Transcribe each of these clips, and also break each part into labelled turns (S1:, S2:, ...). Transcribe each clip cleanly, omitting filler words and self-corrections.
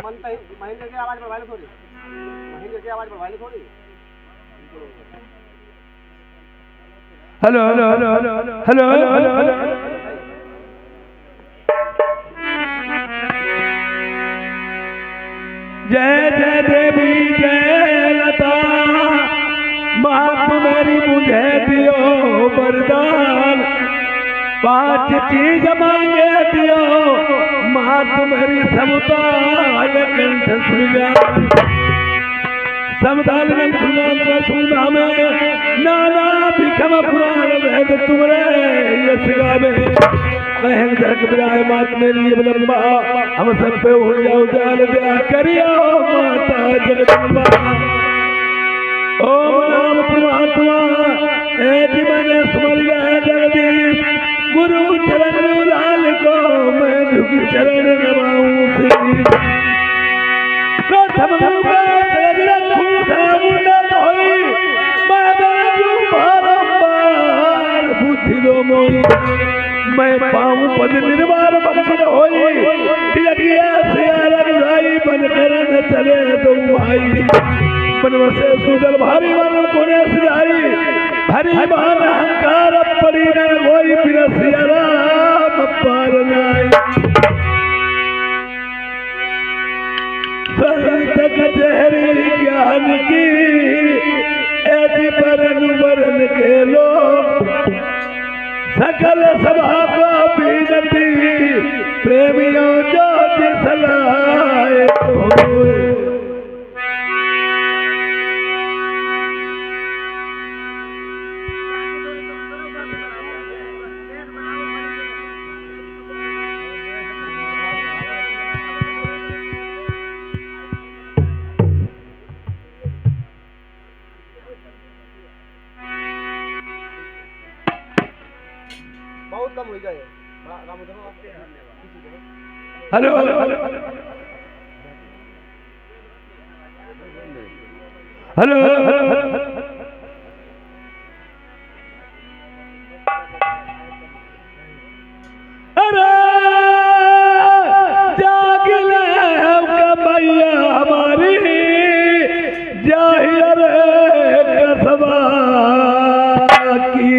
S1: महेंद्र की आवाज बढ़वा लो थोड़ी, महेंद्र की आवाज बढ़वा लो थोड़ी।
S2: Hello hello hello hello hello जय जय देवी जय लता मात मेरी मुझे दियो वरदान, 5 चीज मांगे दियो मात मेरी समताल कंठ सुजान, समताल कंठ सुजान में नाना भिखम पुराण वेद तुमरे यश गावे, कहें जग बिराए मात मेरी अवलंबा, हम सब पे हो जाओ जाल दया करियो माता जगदम्बा। ओम नाम परमात्मा ए जीवन स्मर जगदीश, गुरु चरण लाल को मैं झुक चरण नमाऊं श्री, प्रथम मुंडन होई मैं बरजू बारंबार बुद्धि दो मोई, मैं पाऊं पद निर्वार बंधन होई, तिलकिया से रघुराई बन करन चले दो भाई, बनवसे सुदल भारी मन कोने सजाई, हरि मान अहंकार पड़ी न कोई बिरसिया राम पार नाई, संत कचहरी ज्ञान की ऐसी परन वरन के लोग, सकल सभा को बीनती प्रेमियों जो जिसलाए होए,
S1: बहुत कम हो गए।
S2: हेलो हेलो अरे जागिले कमैया हमारी जाहिर कसबा की,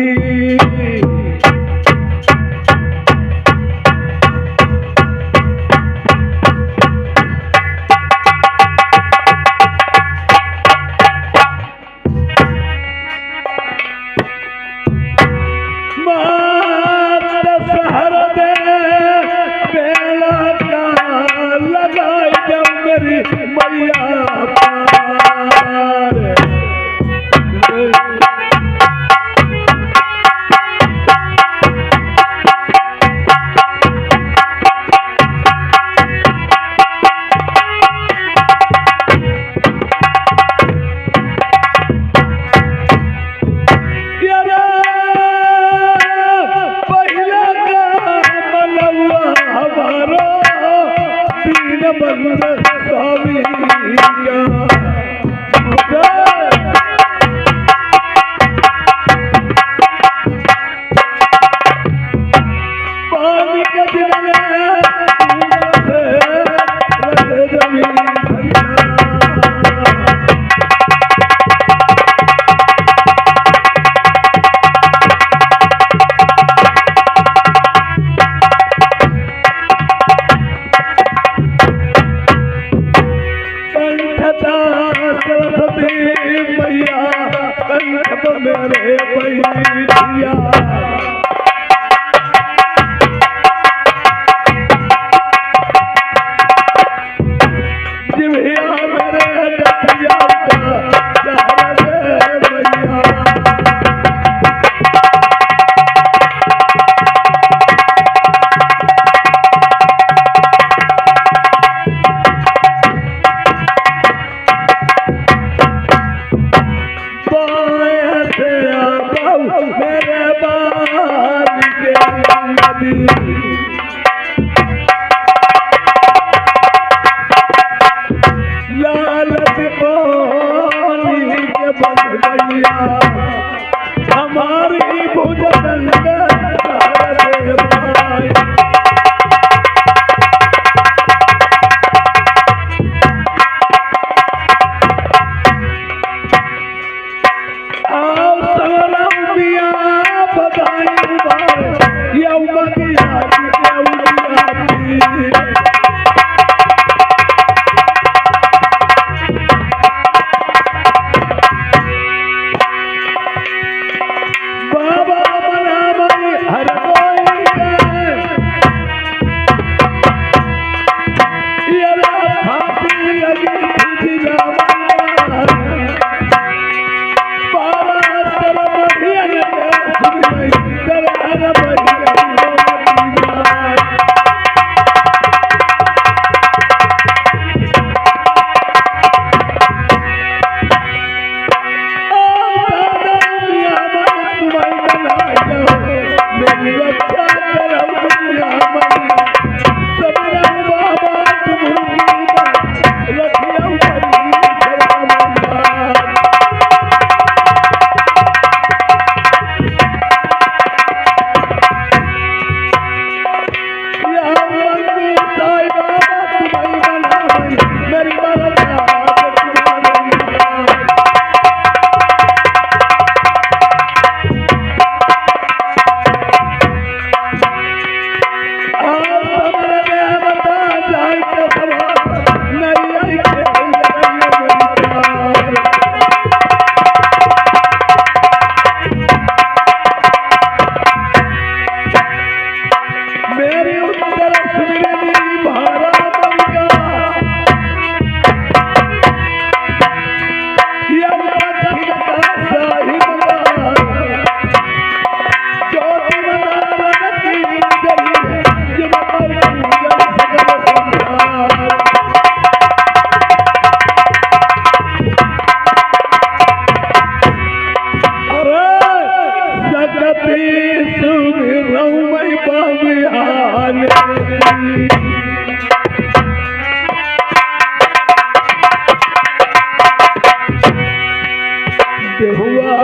S2: हुआ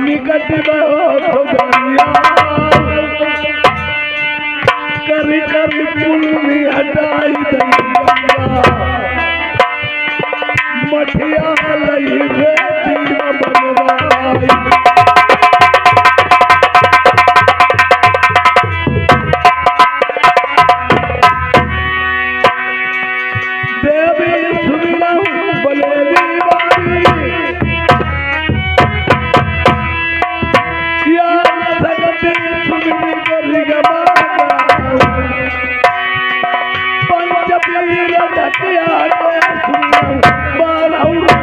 S2: निकट खुदारिया कर कर पुल में हटाई दैया मठिया लई बेटी न बनवाई देवी सुनिला बलेली बारी या सगते सुनी करी गमाना पंच पीर ढकिया के सुनिला बारौरा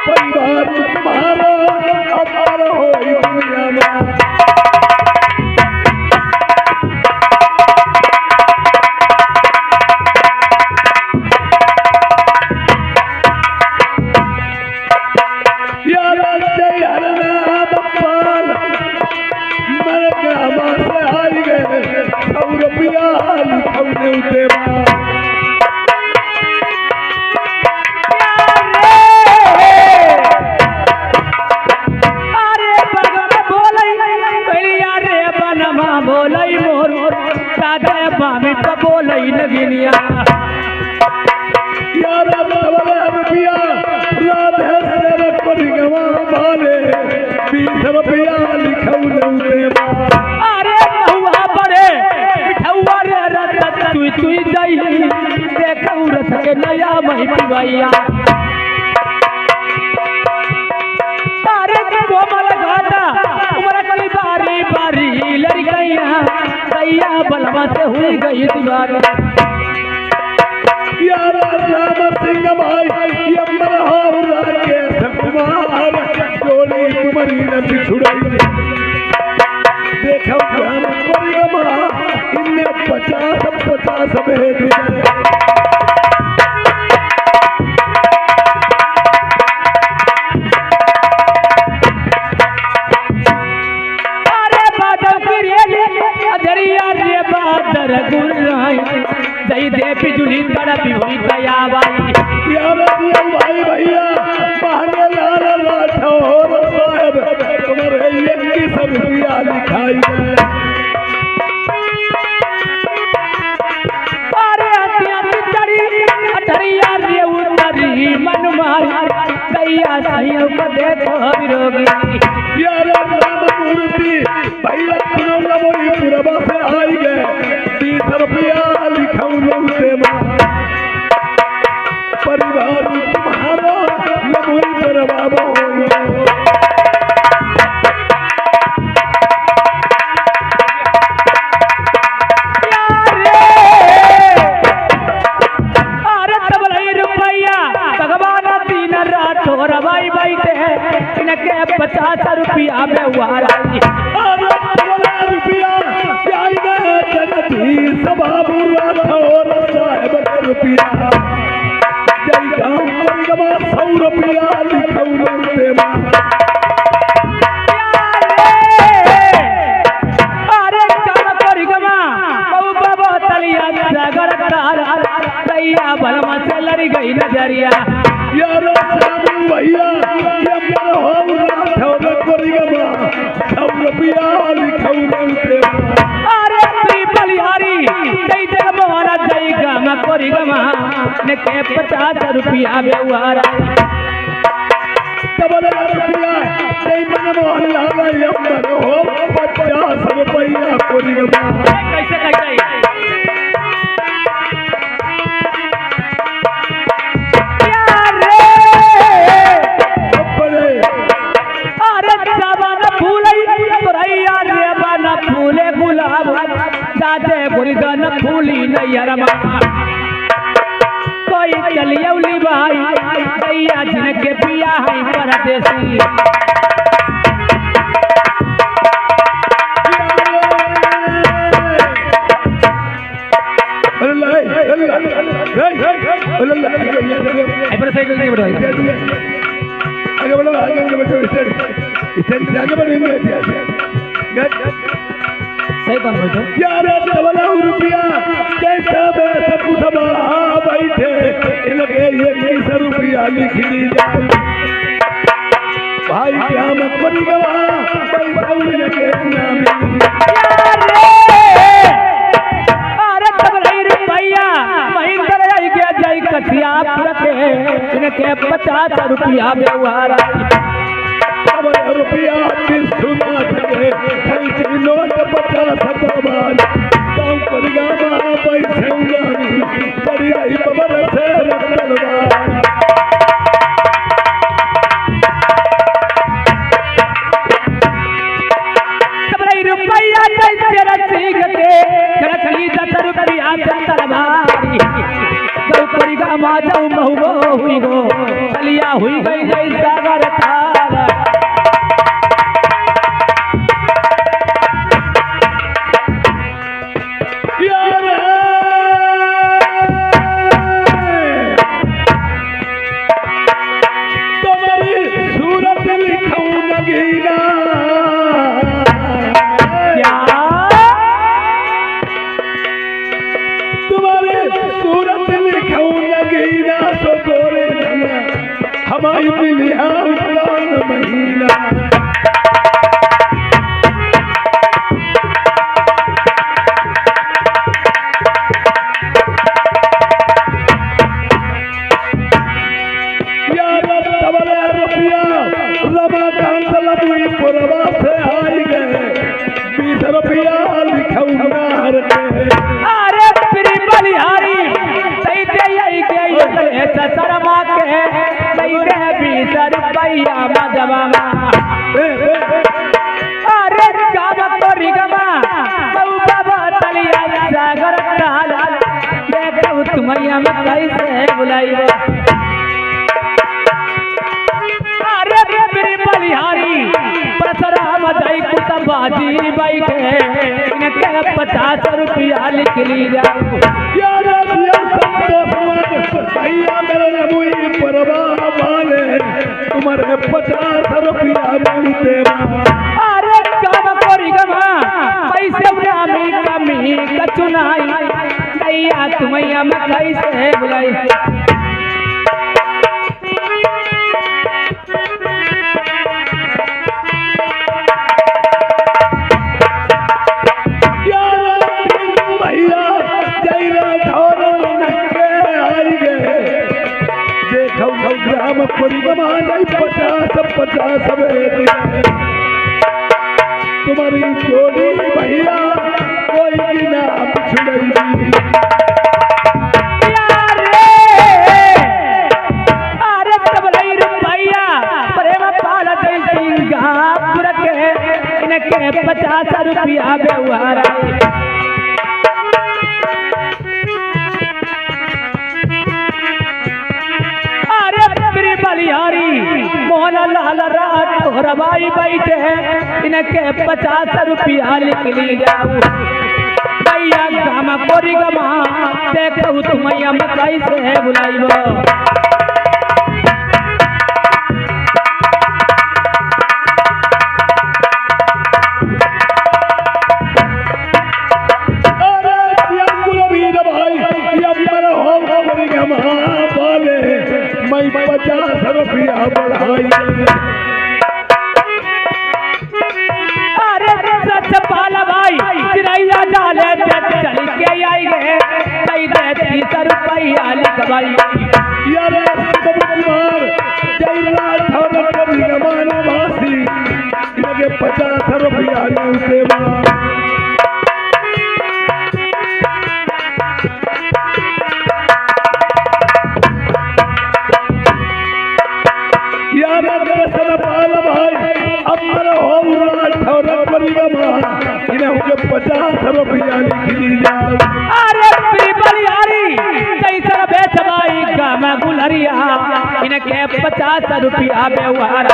S2: परिवार तुम्हारा अमर हो दुनिया में बलवा से हुई गई दीवार यारा राम सिंह भाई अमर हो के कुमार गोली तुम्हारी न बिछुड़ाई देखो ज्ञान परिगमा इन्हें 50 भेद दई दे बिजुली तड़पी हुई दयावाई यार भाई भैया महंगे लाल राठौर साहब तुम्हारे यंगी सब रुपया लिखाई अरे हथिया चढ़ी अठरिया रे उतरी मन मारी दैया साइयों को देखो विरोगी यार राम मूर्ति भैया सुनो लबोई पुरबा से आई गए 30 रुपया परिवार तुम्हारा लबोई पर बाबा
S3: रुपया व्यवहार
S2: अरे बोला रुपया जाएगा जगदीश बाबू राठौर साहब का रुपया जय गाँव परिगमा 100 रुपया लिखौले देवा
S3: अरे काम परिगमा बहु बाबा तलिया सागर तार दैया बलमा से लड़ी गई नजरिया
S2: यार साबू भैया ये पर हो राठौर परिगमा 100 रुपया लिखौले देवा
S3: अरे श्री बलिहारी जय जग मोहरा जय गाम परिगमा ने के 50 रुपया व्यवहार
S2: डबल रुपया जय मन मोहन लाला यम्बर हो 50 रुपया परिगमा
S3: कैसे कैसे फूले गुलाब दादे गुरिदन फूली नैयरमा कोई चलियौली भाई दैया जिनके पिया है परदेसी सही कौन बैठो
S2: यार डबल रुपया कैसा बैठा बैठे इनके 21 रुपया लिख दी जाए भाई क्या मत बनी गवा पैसा के नाम
S3: अरे डबल रुपया महेंद्र आई गया जय कथिया रखे इनके 50 रुपया व्यवहार
S2: रुपया सुना थे नोट 50 गाँव परिगामा पैसे बढ़िया ही खबर से
S3: रुपया तेरा सीख के रखली 10 रुपया तलवारी गौ परिगामा जाऊ महुबो हुई गो चलिया हुई गई जय सागर तार
S2: हमारी मिलिया महीना यार डबल रुपया रमाकांत लबुई पुरवा से आई गए 20 रुपया लिखौना
S3: अरे प्री बलिहारी सही दे यही के ये शर्मा के सही दे 20 रुपया मजबा अरे गाम परिगमा बहु बाबा तलिया सागर ताल देखो तुम्हारी हम कैसे बुलाइए अरे प्री बलिहारी परशुराम दई कुतबाजी बैठे इनके 50 रुपया लिख ली जाओ
S2: यार भैया मेरे नबुई परवा वाले तुम्हारे 50 रुपया देवा
S3: अरे काम परिगमा पैसे नामी कमी कचुनाई दैया तुम्हें हम कैसे बुलाई
S2: भैया जय राठौर आई गए देखो ग्राम परिगमा नहीं 50 तुम्हारी जोड़ी भैया कोई ना छुड़ेगी
S3: अरे डबल रुपया प्रेम पाल सिंगापुर के इनके 50 रुपया व्यवहार अरे प्री बलिहारी मोहन लाल रात और भाई बैठे इनके 50 रुपया लिख ली जाऊ भैया गामा कोरी गमा देखो तुम्हें मकई से बुलाइबो
S2: मैं 50 रुपया बढ़ाई
S3: अरे सच पाला भाई चिरैया डाले चल के आएंगे कई दे 30 रुपया लिख भाई
S2: यार कुमार जैला ठौर पर जमाना वासी इनके 50 रुपया ने उसे इन्हें 50 रुपया लिख दी जाए
S3: अरे बलियारी कैसा बेच भाई गामा गुलरिया इनके 50 रुपया व्यवहार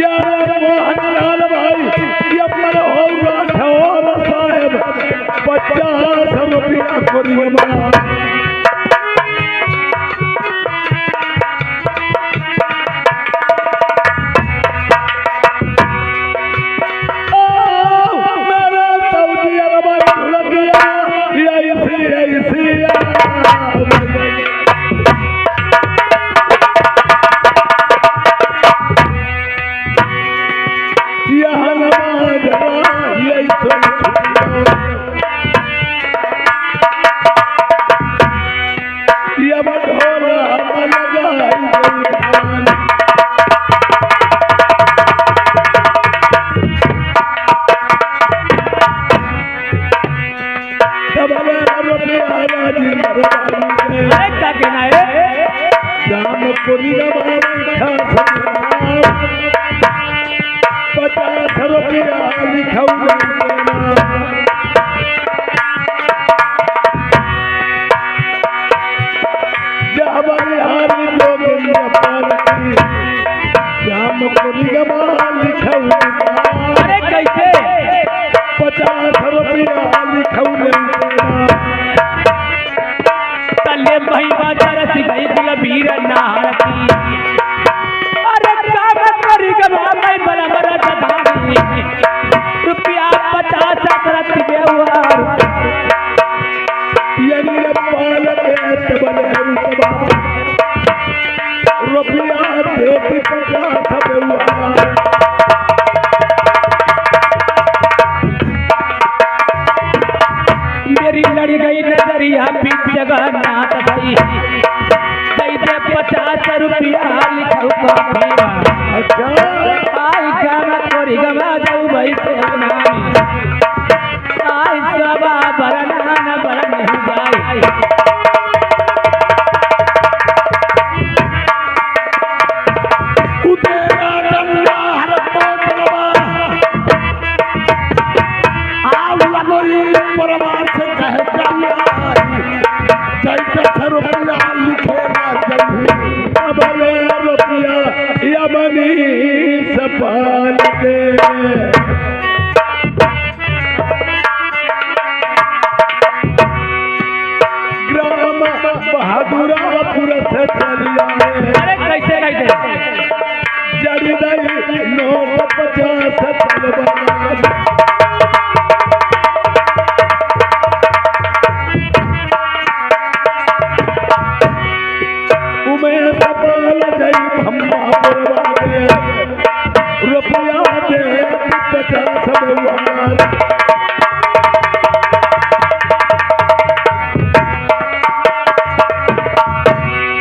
S2: यार मोहनलाल भाई ये पर होगा ठौर साहब 50 रुपया कोरियमा
S3: अरे कैसे
S2: 50 रुपया लिखौले
S3: तले भाई बाजार से गई गुलबीर नारती अरे काम करी गवा मैं बड़ा बड़ा जदानी रुपया 50 करत व्यवहार
S2: यानी पाल के बले रुपया देती 50 व्यवहार
S3: मेरी लड़ी गई नजरिया बीच जगन्नाथ भाई दई दे 50 रुपया लिखो कॉपीवा
S2: अच्छा
S3: आई गाना कोरी गवा जाऊ भाई से नामी आई सबा बरना न बरन नहीं जाए
S2: उतेरा गंगा हर पोतवा आओ लगोरी परवार से कह चलिया रुपया लिखेगा जल्दी अबले रुपया यमनी सपाल दे ग्राम बहादुरापुर से चलिया
S3: अरे कैसे
S2: जड़ी दई 950 तलवार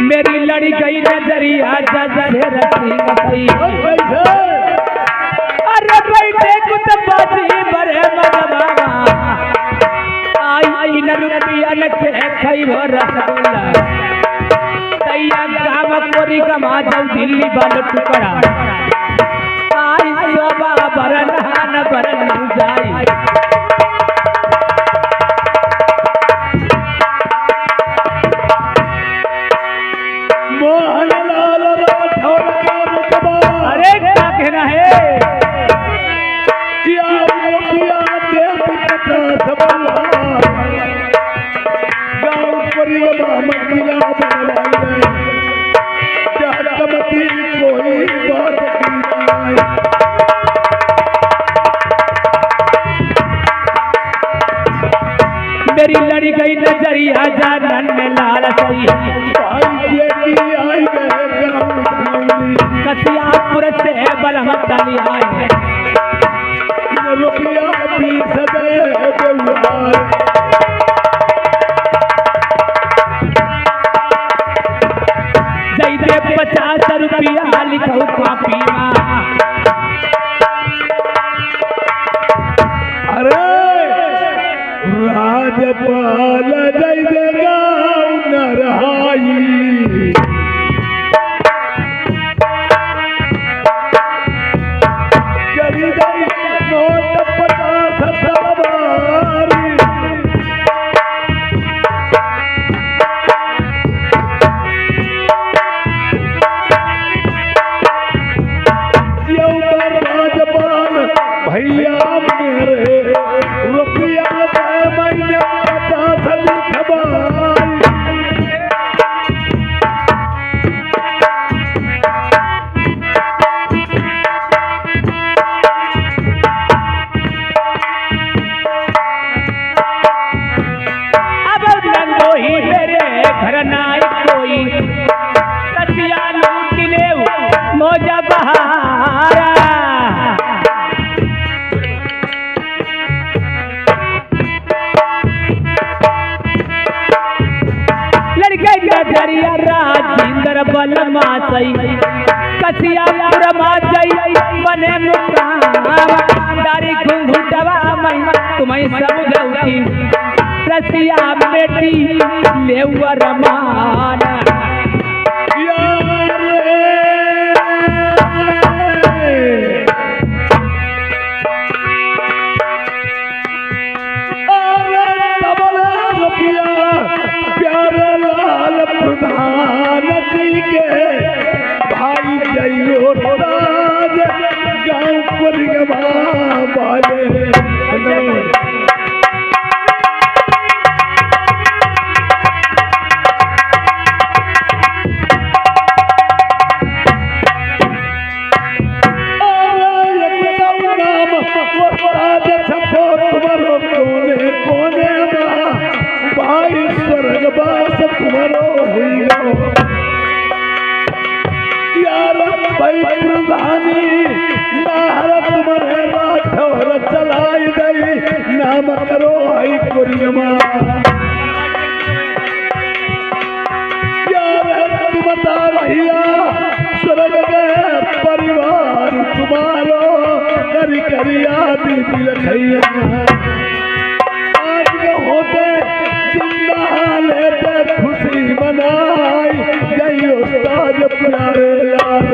S3: मेरी लड़ी गई नजरिया जजर सिंह भाई अरे बैठे कुछ बाजी बरे मजबावा आई न रुपया न के खई हो रसगुल्ला तैया गाम कोरी कमा जाऊ दिल्ली बाल टुकड़ा आई शोभा बरना न बरन जाई नजरिया जानन में लाल सही
S2: भाई ये की आई गए गाँव धनौली
S3: कसियापुर से बलम चली आए
S2: रुपया 20 दे देवार
S3: जई दे 50 रुपया लिखो कॉपी में
S2: अरे राजपाल जय देगा नरहाई करी गई नोट 50 तलवारी राजपाल भैया मेरे रुपया दे महीने 50 लिखवाई
S3: अब नंदो ही मेरे घर नाई कोई कसिया लूट ले मौजा बहारा लड़के नजरिया राजेंद्र बलमा सई कसियापुर मा जई बने मुकाम दारी घुंघुटवा मैं तुम्हें समझौती रसिया बेटी लेवर मान
S2: प्रधान जी के भाई जयो राज गाँव परिगमा वाले कोने कोने भाई स्वर्गवास तुम्हारो हुई यार भाई प्रधानी नारद तुम्हारे राठौर चलाई गई नाम करो आई कुरियमा यार तुम बता भैया स्वर्ग में परिवार तुम्हारो करी करी आदि लखैया होते जिंदा लेते खुशी मनाई जय उस्ताद प्यारे लाल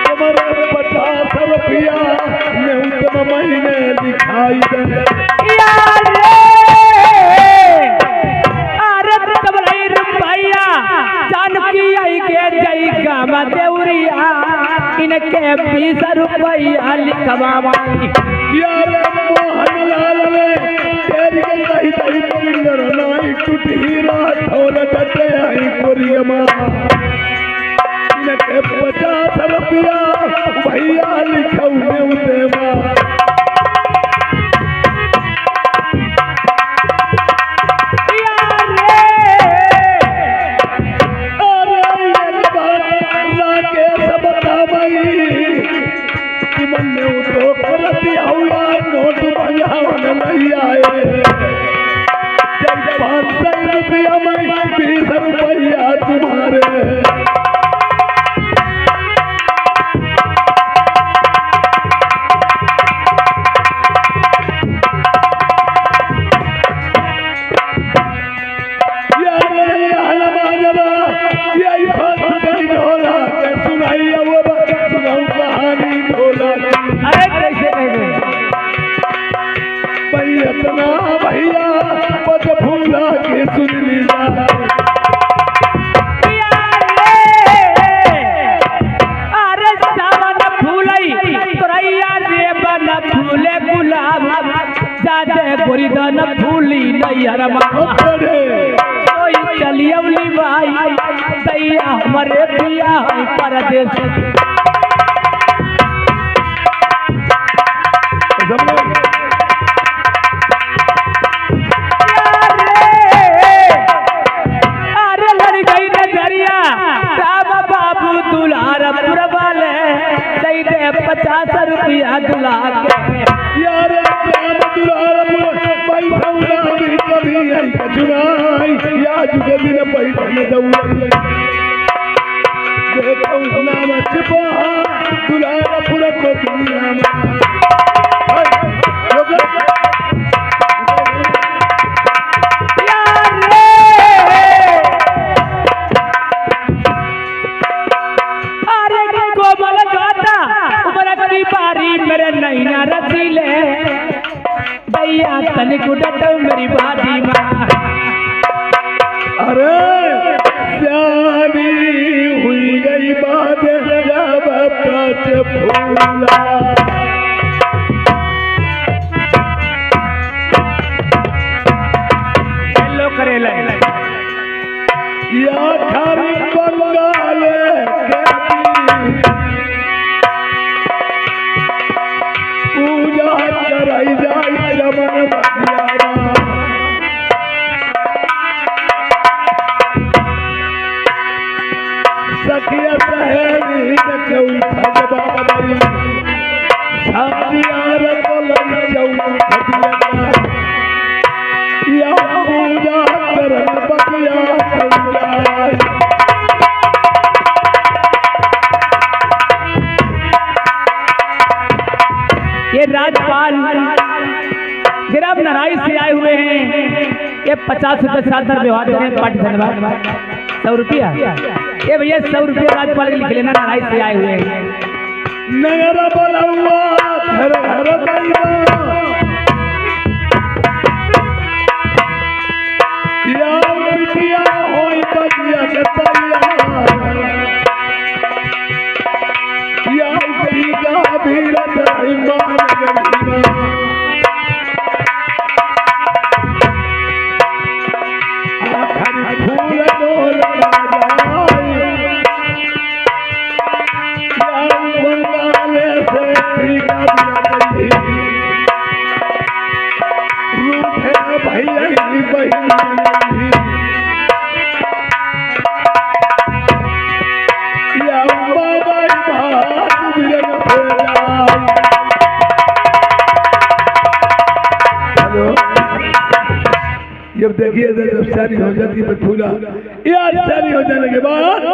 S2: तुम्हारे 50 रुपया न्यूनतम महीने दिखाई दे
S3: रुपया जानकी आई के जई गामा देवरिया इनके 20 रुपया लिखवा
S2: यार मोहन लाल ने तेरी कही तही पिंगर नाई टूटी राठौर डटे आई कुरियमा इनके 50 रुपया भैया लिखौ में देवा नोट बजावन नहीं आए 500 रुपया में 20 रुपया तुम्हारे यही ढोला के सुनाई सुनाऊ कहानी ढोला
S3: अरे कैसे
S2: इतना भैया पद भूला के सुन लीजा
S3: अरे सावन फूलई तोरैया रे बन फूले गुलाब जादे गोरीदन फूली नैहर कोई चलियवली भाई दैया हमरे पिया परदेश के 50 रुपया दुला के
S2: यार प्यार दुलार भाई भौला भी कभी आई कचुनाई या जुगे दिन पैठन दौड़ देखो नाम छिपा दुलार पूरा को दुनिया में
S3: मेरे नैना रसीले भैया तनिक उड़त मेरी बाजी माँ
S2: अरे प्यारी हुई गई बात जब पाँच फूला
S3: हेलो करे ले
S2: या खारी बंगाल पूजा कराई जाए रमन बतियारा सखिया सहेली क्यों भगवा बई सादियार को लई जाऊं खटिया या पूजा करन बतिया जाए
S3: ये राजपाल गिराब नारायण से आए हुए हैं ये 50 रुपये साथ व्यवहार देने पार्टी धन्यवाद 100 रुपया ये भैया 100 रुपया राजपाल के लिख लेना नारायण से आए हुए हैं
S2: नगर बलुआ घर घर दैवा या बिटिया होई बजिया के तैया या बिगा भीरत ईमान गरीबा आखिर फूल डोल जाए या बंगाले से बिगा भीरत रूठे भैया बहिनी जब देखिए जब शादी हो जाती है फूला यार शादी हो जाने के बाद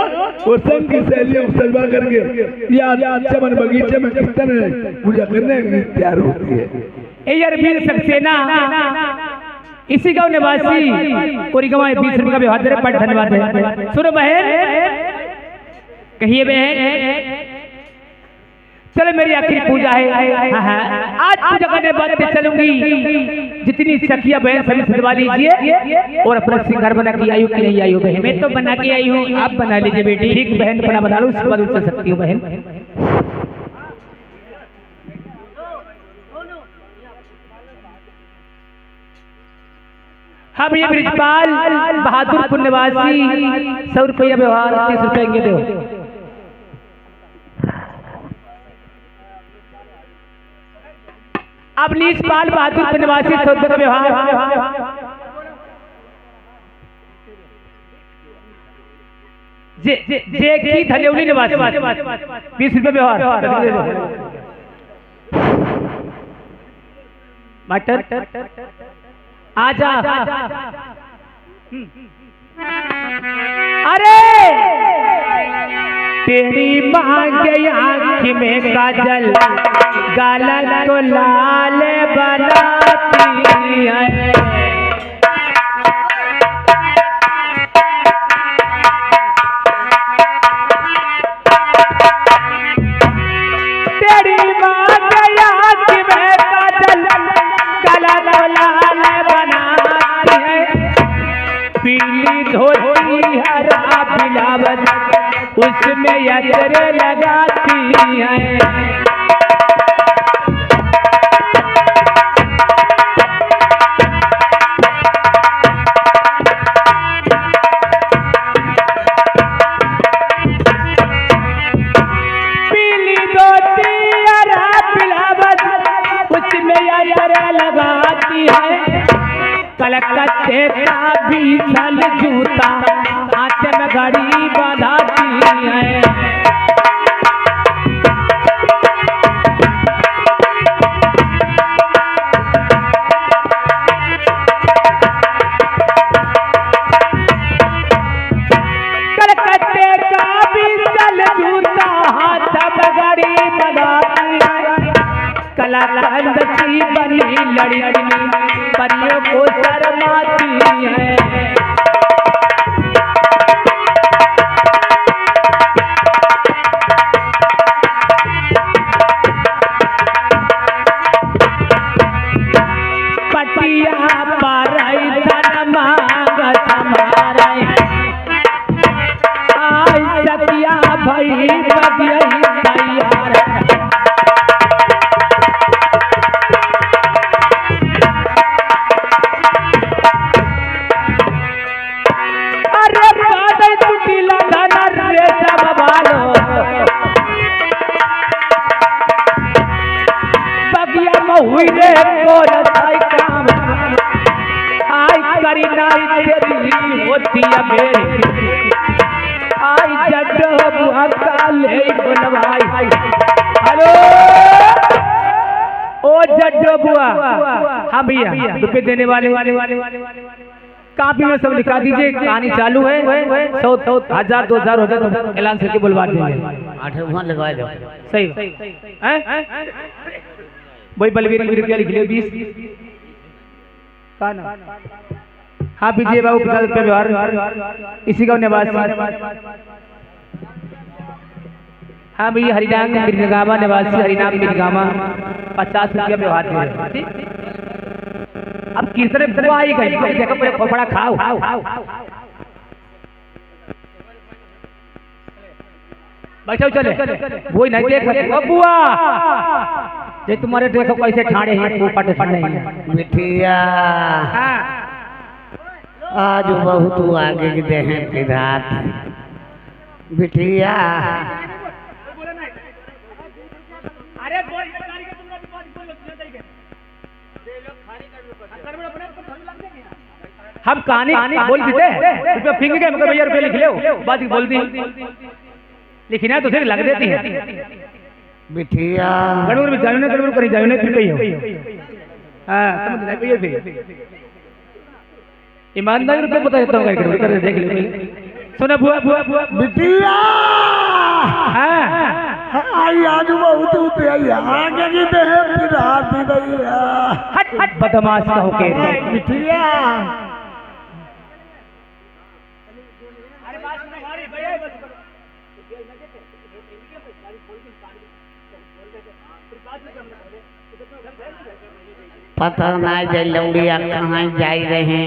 S2: वो संग की सहेलियों को सलवा करके यार चमन बगीचे में कीर्तन पूजा करने तैयार होती है
S3: यार वीर सक्सेना इसी गांव निवासी कोरिगांव 20 रुपये का व्यवहार दे रहे धन्यवाद है सुनो बहन कहिए बहन चलो मेरी आखिरी पूजा है आज पूजा करने बाद चलूंगी जितनी सखिया बहन सभी सजवा लीजिए और अपना सिंगार बना के आई हो कि नहीं आई हो बहन मैं तो बना के आई हूँ आप बना लीजिए बेटी ठीक बहन बना लो उसके बाद चल सकती हूँ बहन हम ये ब्रिजपाल बहादुरपुर निवासी 100 रुपया व्यवहार 30 रुपये के दो अब नीचपाल बहादुरपुर निवासी 100 रुपये का व्यवहार जे की धन्यौली निवासी 20 रुपये व्यवहार मटर आजा अरे तेरी मांग आँख में काजल गाल को लाल बनाती है तेरी मांग आँख में काजल गाल को लाल बनाती है पीली धोती हरा बिलावत उसमें अजर लगाती है पीली धोती हरा बिलावत उसमें अजर लगाती है कलकत्ते का बीछल जूता हाथ में घड़ी बांधाती है बड़ी बनाती कलाकंद की बनी लड़की परियों को शर्माती है। पटिया पर धन मांग समारे आई सतिया भई बगियई तैयार। अरे बादल टूटीला धन रे सब बालो बगिया में हुई रे कोन थाई काम आई करी नाई तेरी होती है मेरी आई जड्डो बुआ काले बुलवाई। हेलो ओ जड्डो बुआ, हाँ भैया रुपये देने वाले कापी में सब लिखा दीजिए, कहानी चालू है। 100 1000 2000 हो जाए तो ऐलान करके बुलवा देंगे।
S1: 8 लगवा दो।
S3: सही वही बलवीर रुपया लिख लियो 20 का ना। हाँ पीजिए बाबू 50 रुपया व्यवहार इसी का निवासी। हाँ भैया हरिनाम मिर्गामा निवासी हरिनाम मिर्गामा 50 रुपया व्यवहार दे। अब कीर्तन बुआ आई गई देखो पहले खोपड़ा खाओ। बैठो चले वो नहीं देख सकते बुआ ये तुम्हारे देखो कैसे ठाड़े हैं पोपट नहीं
S1: बिटिया आज बहुत आगे की देह विधात बिटिया।
S3: हम कहानी बोल देते रुपये फिंग गए मगर भैया रुपये लिख लो बात बोल दी लिखना है तो फिर लग देती है
S1: बिटिया।
S3: गणूर में जाने गणूर करी जाने फिर गई हो। हाँ समझ रहे भैया फिर ईमानदारी रुपये बता देता हूँ कर देख ले। सुना बुआ बुआ बुआ
S1: बिटिया
S2: आई आज बहुत होते आई आगे की देह फिर हाथ दे रही है।
S3: हट हट बदमाश कहो के
S2: बिटिया
S1: पता ना जे लौड़िया कहाँ जा रहे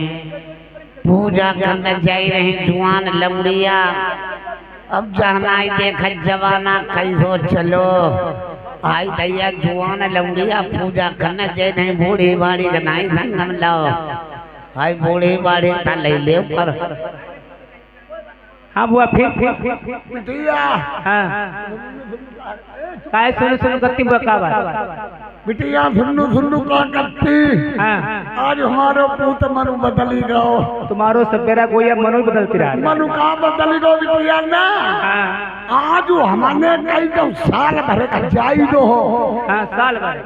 S1: पूजा करने जा रहे जुआन लौड़िया। अब जाना ही देखा जवाना कैसो चलो आई दैया जुआन लौड़िया पूजा करने जा रहे बूढ़ी बाड़ी का नहीं संगम लाओ आई बूढ़ी बाड़ी का ले ले पर।
S3: हाँ बुआ फिर
S2: बिटिया
S3: हाँ काय सुनो गति बुआ का बात
S2: बिटिया सुन्नू सुन्नू का करती आज हमारो पूत मनु बदली गो।
S3: तुम्हारो सपेरा कोई अब मनु बदलती रहा
S2: मनु का बदली गो बिटिया ना आज हमने कई तो साल भर का जाई दो हो।
S3: हाँ साल भर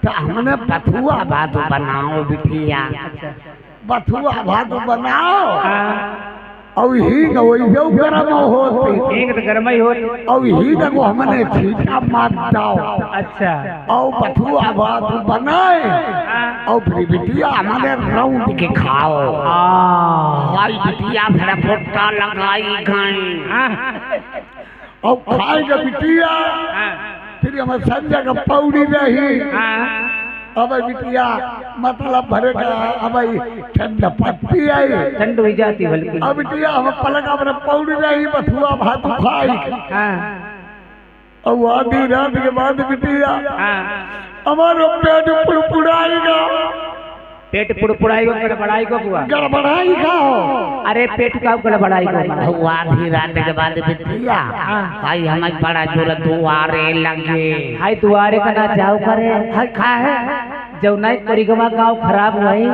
S2: तो हमने बथुआ भात बनाओ बिटिया बथुआ भात बनाओ और ही न वही जो गरम होती
S3: एक तो गरम ही होती
S2: और ही न वो हमने छीटा मार दाओ।
S3: अच्छा
S2: और बथुआ भात बनाए और फिर बिटिया हमारे राउंड के खाओ।
S1: आई बिटिया फिर पोटा लगाई गई
S2: और खाएगा बिटिया फिर हमें संजय का पौड़ी रही। अब बिटिया मतलब भरेगा अब ठंड पत्ती आई
S3: ठंड हो जाती बल्कि
S2: अब बिटिया हम पलका पर पौड़ी रही बथुआ भात खाई और आधी रात के बाद बिटिया हमारा पेट पुड़पुड़ाएगा।
S3: पेट पुड़पुड़ाएगा गड़बड़ाएगा बुआ
S2: गड़बड़ाएगा।
S3: अरे पेट का गड़बड़ाएगा
S1: आधी रात के बाद बिटिया भाई हमें बड़ा जोर दुआरे लगे।
S3: हाय दुआरे का ना जाओ करे जब नहीं परिगमा गाँव खराब हुई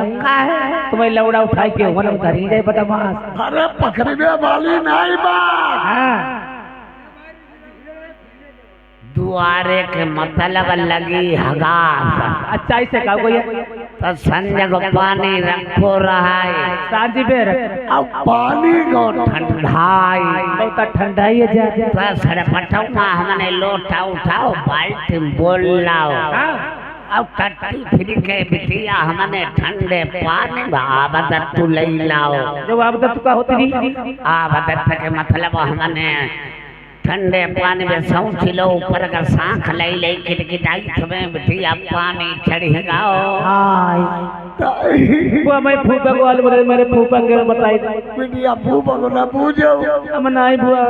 S3: तुम्हें लौड़ा उठाई के मन उतारी जाए बदमाश।
S2: अरे पकड़ने वाली नहीं बात
S1: दुआरे के मतलब लगी हगास।
S3: अच्छा इसे का कोई
S1: तो संजय को पानी रखो रहा है
S3: सांझी बेर
S1: अब पानी को ठंडाई
S3: बहुत ठंडाई है जा
S1: तो सड़पटवा हमने लोटा उठाओ बाल्टी बोल लाओ अब टट्टी फिर के बिटिया हमने ठंडे पानी आबदत तू ले लाओ।
S3: जो आबदत का होती थी
S1: आबदत के मतलब हमने ठंडे पानी में सौंच लो ऊपर का सांख ले ले किटकिटाई तुम्हें बिटिया पानी चढ़ेगा।
S3: हाय वो मैं फूफा को आल बोले मेरे फूफा के बताई
S2: बिटिया फूफा को ना पूछो।
S3: हम नहीं बुआ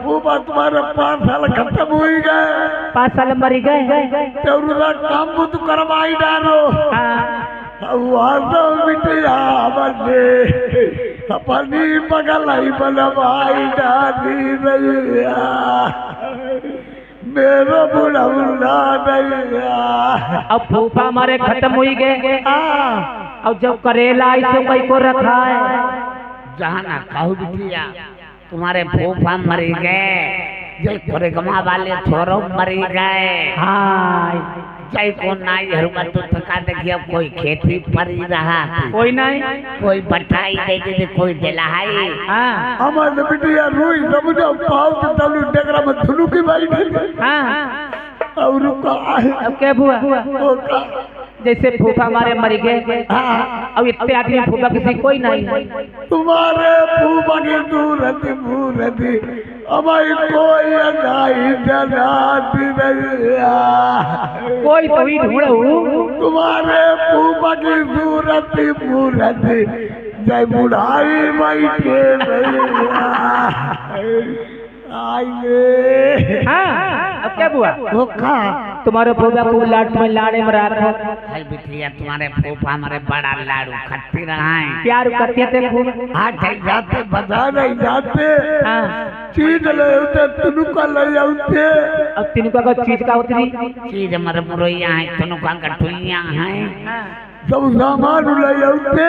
S2: फूफा तुम्हारे 5 साल खत्म हो गए
S3: 5 साल मरी गए
S2: तो काम बुत करवाई डालो। बिटिया बने अपनी पगलाई बनवाई डाली रैया मेरा बुढ़ा रैया।
S3: अब फूफा हमारे खत्म हुई गए अब जब करेला ऐसे कोई को रखा है
S1: जहाँ ना कहू बिटिया तुम्हारे फूफा मर गए जय कोरेगमा वाले छोरो मर गए।
S3: हाय
S1: जय को नाई हरुमा तो थका देखिए कोई खेती पर ही रहा
S3: कोई नहीं
S1: कोई बटाई दे दे कोई दिलाई।
S3: हाँ
S2: हमारे बिटिया रोई समझो पाव तो तलू डेगरा में धुनु की बैठी
S3: हाँ
S2: और रुका
S3: अब क्या बुआ जैसे फूफा हमारे मर गए अब इतने आदमी फूफा किसी कोई नहीं
S2: तुम्हारे फूफा की दूरती हमारी कोई नहीं जनाती रैया
S3: कोई तो ही ढूंढू
S2: तुम्हारे फूफा की दूरती जय बुढ़ाई बैठे रैया आइए।
S3: हाँ अब क्या बुआ
S1: वो का
S3: तुम्हारे फूफा को लाट में लाड़े में रखा
S1: भाई बिटिया तुम्हारे फूफा हमारे बड़ा लाड़ू खट्टी रहा है
S3: प्यार करते थे फूफा
S2: हाथ नहीं जाते बजा नहीं जाते
S3: हाँ
S2: चीज ले आते तुनुका ले आते
S3: अब तिनका का चीज का होती
S1: चीज मर मुरैया है तुनुका गठुइया है
S2: सब सामान ले आते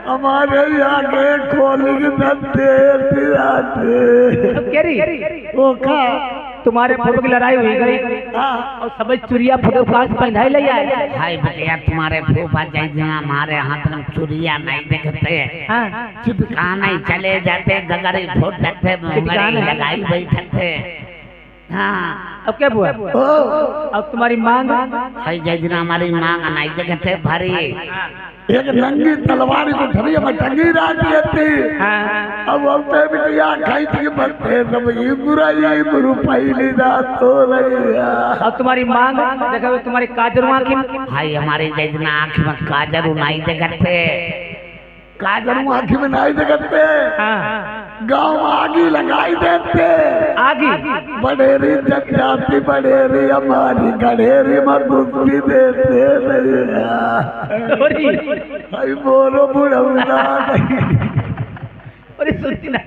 S2: हमारे आगे खोल के
S3: वो का तुम्हारे फोटो की लड़ाई हुई गई और सब चुरिया फोटो पास पहनाई ले आए
S1: भाई बिटिया तुम्हारे फूफा जैसे हमारे हाथ में चुरिया नहीं देखते चिपकाने चले जाते गगरी फूटते मुंगरी लगाई बैठते। हाँ
S3: अब क्या बुआ अब तुम्हारी मांग
S1: भाई जैसे हमारी मांग नहीं देखते भरी
S2: एक नंगी तलवार को ठरिया में टंगी रहती थी। अब बिटिया खाई थी बनते सब ये बुराई गुरु पहली रात हो रही।
S3: अब तुम्हारी मांग देखो तुम्हारी काजरू आँखी में
S1: भाई हमारी जैसे आँख में काजरू नहीं देखते
S2: काजरू आँखी में नहीं देखते गाँव में आगी लगाई देते
S3: आगी
S2: बड़ेरी जाति बड़ेरी हमारी गड़ेरी में दूसरी देते बोलो बुढ़ा
S3: अरे सुनती ना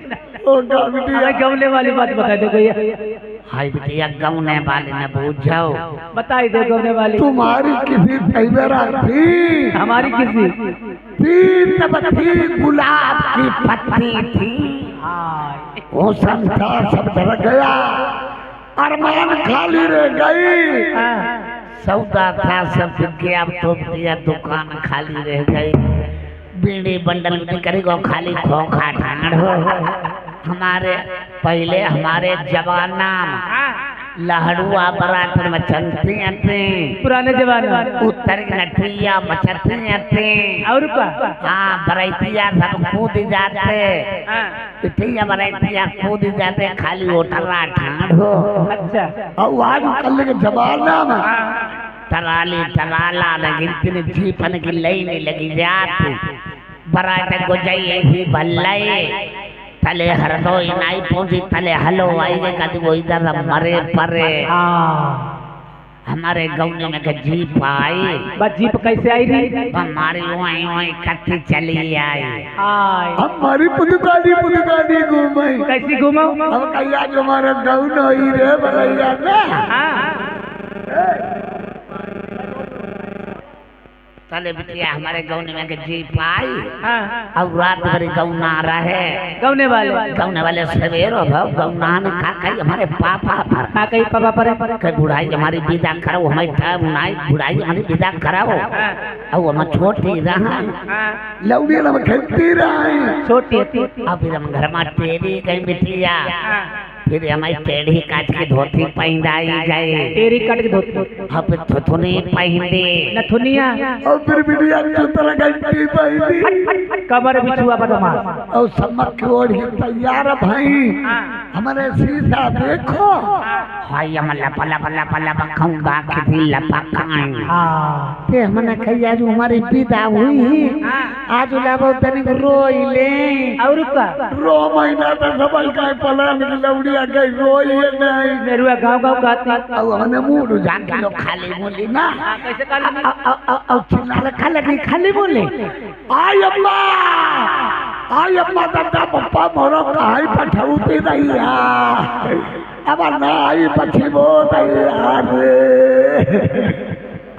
S3: गमले वाली बात बता दो भैया
S1: हाय बिटिया गमने वाली ने पूछ जाओ
S3: बताई दो गमने वाली
S2: तुम्हारी किसी तैयारा थी
S3: हमारी किसी
S2: थी गुलाब की
S1: पत्नी थी
S2: वो संसार सब डर गया अरमान खाली रह गई
S1: सौदा था सब गया तो बिटिया दुकान खाली रह गई बीड़ी बंडल करेगा खाली खोखा ठाड़ हो। हमारे पहले हमारे जवाना लहड़ुआ बरातर में चलती थी
S3: पुराने जमाने
S1: उत्तर की नठिया मचती थी
S3: और
S1: हाँ बरैतिया सब कूद जाते पिठिया बरैतिया कूद जाते खाली ओटरा ठाड़ हो।
S3: अच्छा
S2: और आज कल के जमाना में
S1: टराली टराला लगी जीपन की लई लगी जाती बरात को जाइए ही भल्लाई तले हरदो इनाई पहुंची तले हलो आई के कद वो इधर मरे परे हमारे गाँव में के जीप आई
S3: बस जीप कैसे आई थी
S1: हमारी वहीं वहीं कट्टी चली आई
S2: हमारी पुदुकानी घूमाई
S3: कैसी घूमा
S2: अब कहिया जो हमारा गाँव नहीं रे भैया ना
S1: तले बिटिया हमारे गाँव में के जीप आई अब रात भर गाँव ना रहे
S3: गौने वाले
S1: सवेर हो गौना ने खा खाई हमारे पापा
S3: का कही पापा पर
S1: कई बुढ़ाई हमारी विदा करो हमें बुढ़ाई हमारी विदा कराओ अब हम छोटी रहा
S2: लौड़ी लम खेलती रही
S3: छोटी थी
S1: अब फिर हम घर में तेरी कहीं बिटिया फिर हमारी टेढ़ी काट के धोती पहनाई गए
S3: तेरी कट के धोती
S1: अब थुथुनी पहने
S3: नथुनिया
S2: और फिर बिटिया चुतरा गई पहली
S3: कमर बिछुआ बदमा
S2: और समक की ओर ही तैयार भाई हमारे शीशा देखो
S1: हाय हम लपा खाऊंगा किसी लपा खाएं
S3: हाँ
S1: ते हमने कही आज हमारी विदा हुई आज लाबो तनिक रोई ले
S3: और का
S2: रो महीना तक सबल का पलान की लौड़िया गई रोई है नहीं
S3: मेरुआ गांव कहती
S2: अब हमने मुंह
S1: जान के लोग खाली बोली ना
S3: कैसे कर
S1: अब चिल्ला खाली बोले
S2: आई अम्मा दादा पप्पा मोरो कहाई पठाऊ पे रही अब ना आई पछी बो रही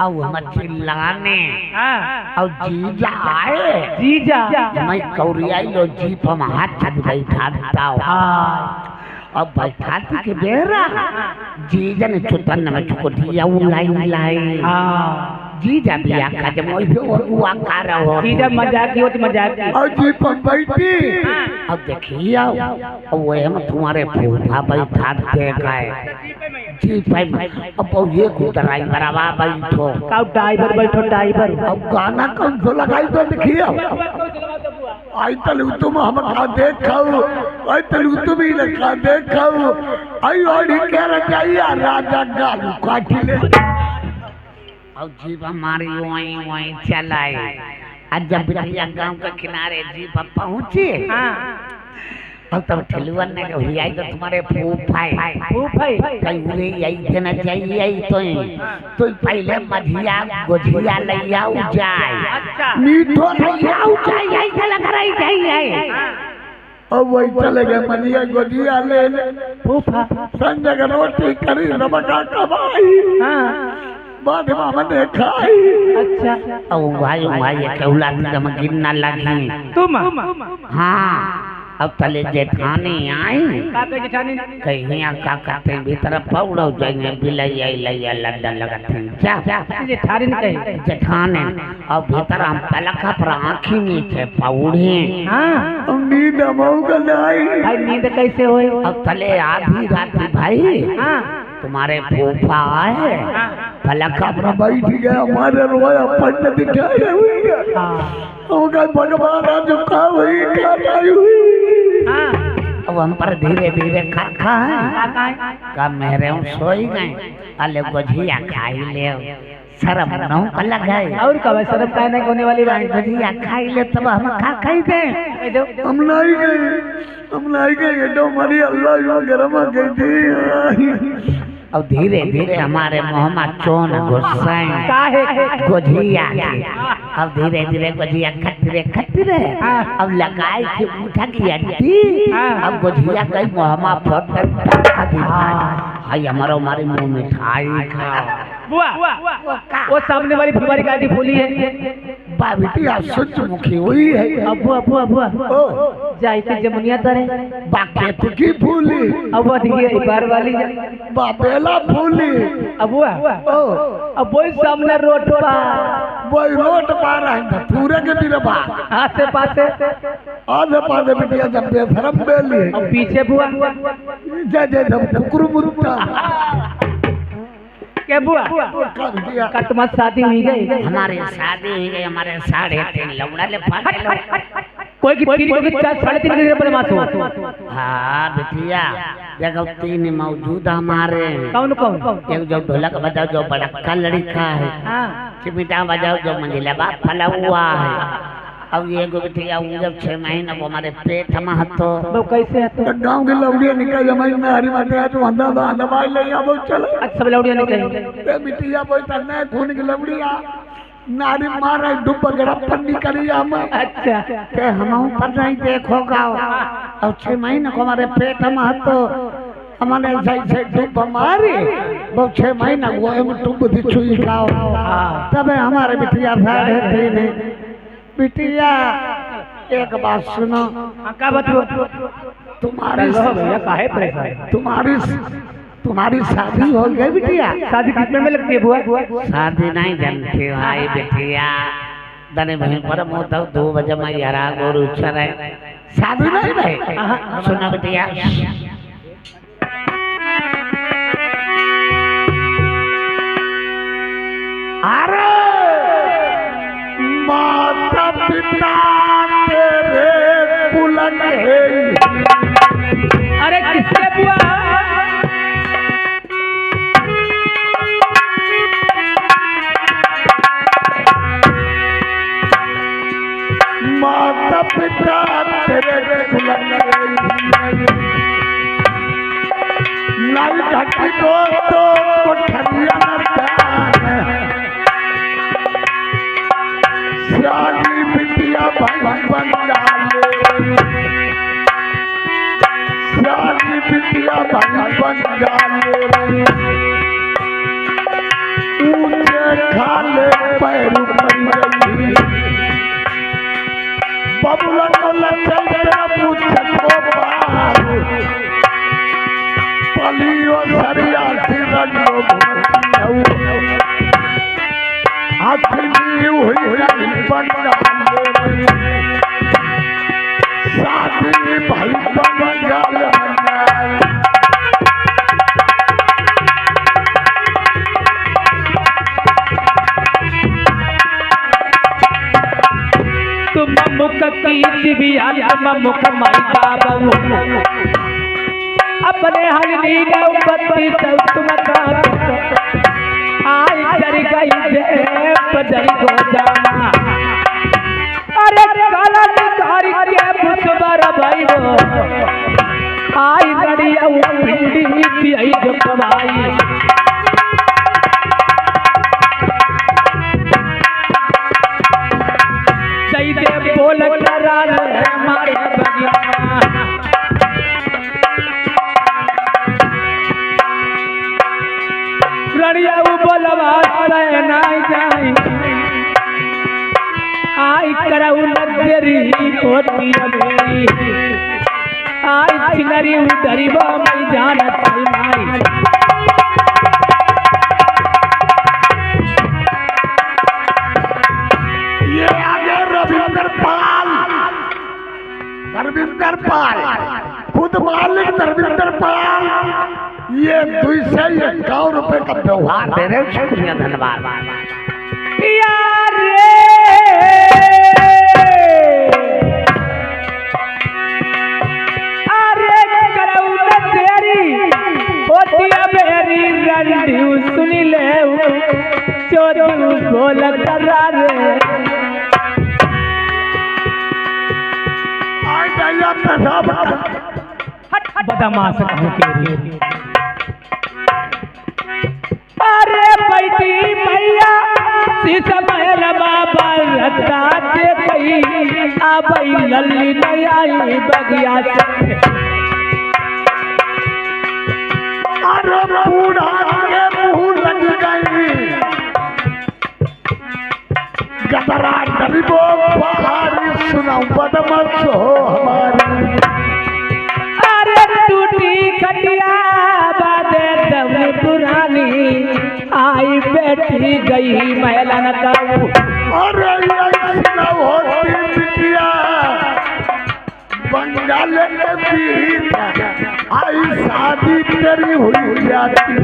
S1: अब हम चिल्लाने अब जीजा आए
S3: जीजा
S1: मैं कौरियाई लो जीप हम हाथ छत बैठा देता हूँ अब बैठा के बेरा जीजा ने चुतन में चुकोटिया लाई जीजा भी आका जब वो आकार हो
S3: जीजा मजाक की होती मजाक की
S2: और जीप बैठी
S1: अब देखिए अब वो हम तुम्हारे फूफा बैठा दे गए जी भाई अब ये कुतराई बराबा बैठो
S3: का ड्राइवर बैठो ड्राइवर
S2: अब गाना कौन सा लगाई तो देखिए आई तलु तुम हम का देखो आई तलु तुम ही लगा देखो आई और कह रहा जाइए राजा गालू काटी ले
S1: अब जीप हमारी वहीं चलाए आज जब बिटिया गांव के किनारे जीप पहुंचे अब तब ठेलुअन ने कही आई तो तुम्हारे फूफा कहीं उरे आई थे ना चाहिए तो पहले मझिया गोझिया ले आओ जाए
S2: मीठो
S1: ले आओ जाए आई चला कराई जाए
S2: अब वही चले गए मनिया गोजिया ले
S3: फूफा
S2: संजय का रोटी करी रबका कमाई बाद में ने खाई
S1: अच्छा अब भाई कहला हम गिनना लगी
S3: तुम
S1: हाँ अब तले जेठानी आई कहीं का कहते भीतर पौड़ो जाएंगे बिलैया लैया लड्डा लगाते जा जेठानी अब भीतर हम पलखा पर आँखी नीचे पौड़े
S2: नींद भाई
S3: नींद कैसे हो
S1: अब तले आधी रात भाई तुम्हारे फूफा आए
S2: पलखा पर बैठ गया हमारे रोया पंडित दिखाया हुई भगवान झुका हुई
S1: अब हम पर धीरे धीरे खा का मेरे सोई गए अले गोझिया खाई ले शर्म न को लगाए
S3: और कब शर्म का नहीं होने वाली बात
S1: गोझिया खाई ले तब हम खाई दे
S2: हम नहीं गए तो हमारी अल्लाह गरमा गई थी
S1: अब धीरे धीरे हमारे मोहम्मद चोन गुस्साए गोझिया अब धीरे धीरे गोझिया खतरे अब लगाए कि उठा की अड्डी अब गोझिया गई मोहम्मद फोड़ हाय हमारे मुंह में मिठाई खाओ
S3: बुआ वो सामने वाली फुलवारी गाड़ी फूली है
S2: बिटिया सूरजमुखी हुई है
S3: अबुआ जाई के जमुनिया तरे
S2: बाके की फूली
S3: अब देखिए बार वाली
S2: बाबेला फूली
S3: अबुआ अब वही सामने रोड पर
S2: है पूरे के बिरबा
S3: आसे पासे
S2: आधे पासे बिटिया जब बेशरम बेली
S3: अब पीछे बुआ
S2: जय कुकुर मुर्गा
S3: क्या बुआ का तुम्हारी शादी हुई गई
S1: हमारी शादी हुई गई हमारे 3.5 लौड़ा ले
S3: कोई की 3.5 पर मासू
S1: हाँ बिटिया देखो 3 मौजूद हमारे
S3: कौन
S1: एक जो ढोलक बजाओ जो बड़का लड़का है चिमिटा बजाओ जो मंजिला बाप फला हुआ है अब ये बिटिया जब 6 महीने को हमारे पेट में हतो
S3: वो कैसे हतो
S2: गांव के लौड़िया निकल जमाई में हरी माते तो अंधा दवाई ले आ बहुत चल
S3: सब लौड़िया निकल
S2: ते बिटिया बोल तने खून की लौड़िया नारी मारे डुब गड़ा पन्नी करिया हम
S3: अच्छा
S1: ते हम पर नहीं देखोगा अब 6 महीने को हमारे पेट में हतो हमारे से डुब मारी वो 6 महीने वो हम डुब दी छुई खाओ तब हमारे बिटिया साढ़े 3 बिटिया एक बात सुनो
S3: का बताओ
S2: तुम्हारी
S1: तुम्हारी शादी हो गई बिटिया?
S3: शादी कितने में लगती है बुआ?
S1: शादी नहीं जानते हो भाई बिटिया, दने बहन पर मोता 2 बजे मैं यारा गोरु चल है, शादी नहीं रहे। सुना बिटिया, अरे माता पिता तेरे कुलन है।
S3: अरे किसके बुआ?
S1: माता पिता तेरे कुलन नहीं ढकी तो कोठरिया शादी बिटिया भाई बन डाले, शादी बिटिया भाई बन डाले, ऊंचे खाले पैर पर गई, बबुला को लगे तेरा पूछ को पार, पलियो सरिया सिरजो अपनी हुई बन डाले, शादी भाई बन डाले।
S3: तुम मुख की दिव्या तुम मुख माई बाबू, अपने हलनी नौबती सब तुम का आई डर गई जे पदर को जाना। अरे काला निकारी के बुझबर भाई वो आई लड़िया भिंडी पियाई जो कमाई। सही दे बोल करा रे मारे बगिया, रड़िया बोलवा नहीं जाई, आई करऊ नजरी होती मेरी, आई चिनरी उधरीबा मैं जानत माई।
S1: ये आगे रविंदर पाल खुद मालिक रविंदर पाल, ये 251 रुपए का व्यवहार दे रहे। शुक्रिया, धन्यवाद
S3: यार अरे करऊ तेरी होती मेरी रंडी सुनी ले चोरू बोल करा रे। बदमाश कहूँ के अरे बैठी मैया शीशमहल बाबा रत्ता के कही आबई लल्ली नहीं आई बगिया से।
S1: अरे बूढ़ा के मुंह लग गई, गबरा गरीबो बहारी सुनाऊ बदमाश हो हमारी।
S3: अरे टूटी खटिया बादे दम पुरानी आई बैठी गई महलन काऊ।
S1: अरे ऐसा होती बिटिया बंगाल के बीच आई शादी तेरी हुई जाती।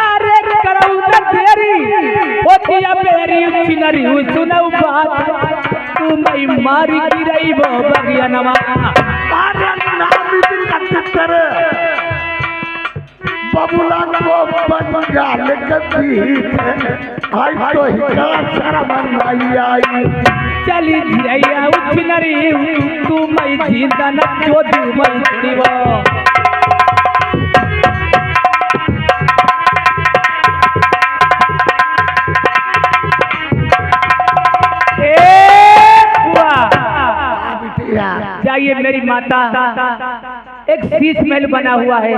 S3: अरे करऊ तेरी होती मेरी चिनरी सुनऊ बात तू मई मारी गिरई वो बगिया नवा।
S1: अरे नामी दिन तेरे बबुला को बंगाल के बीच आई तो हिला शर्म आई।
S3: चली झिरैया उछनरी तू मई जिंदा न जोदू मई दिवा। जाइए मेरी माता, एक शीश महल बना हुआ है,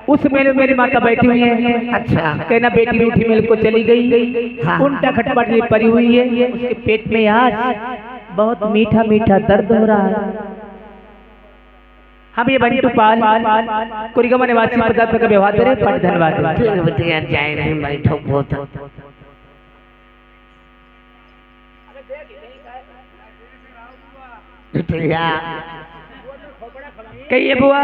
S3: उस महल में मेरी माता बैठी हुई है।
S1: अच्छा,
S3: कहना बेटी रूठी महल को चली गई,
S1: हाँ।
S3: उल्टा खटपट पड़ी हुई है, उसके पेट में आज बहुत मीठा मीठा दर्द हो रहा है। हम ये बंटू पाल कुरिगमा निवासी पदार्थ का व्यवहार करें। पर धन्यवाद।
S1: ठीक बिटिया जाए रहे बैठो बहुत बिटिया
S3: कहिए बुआ।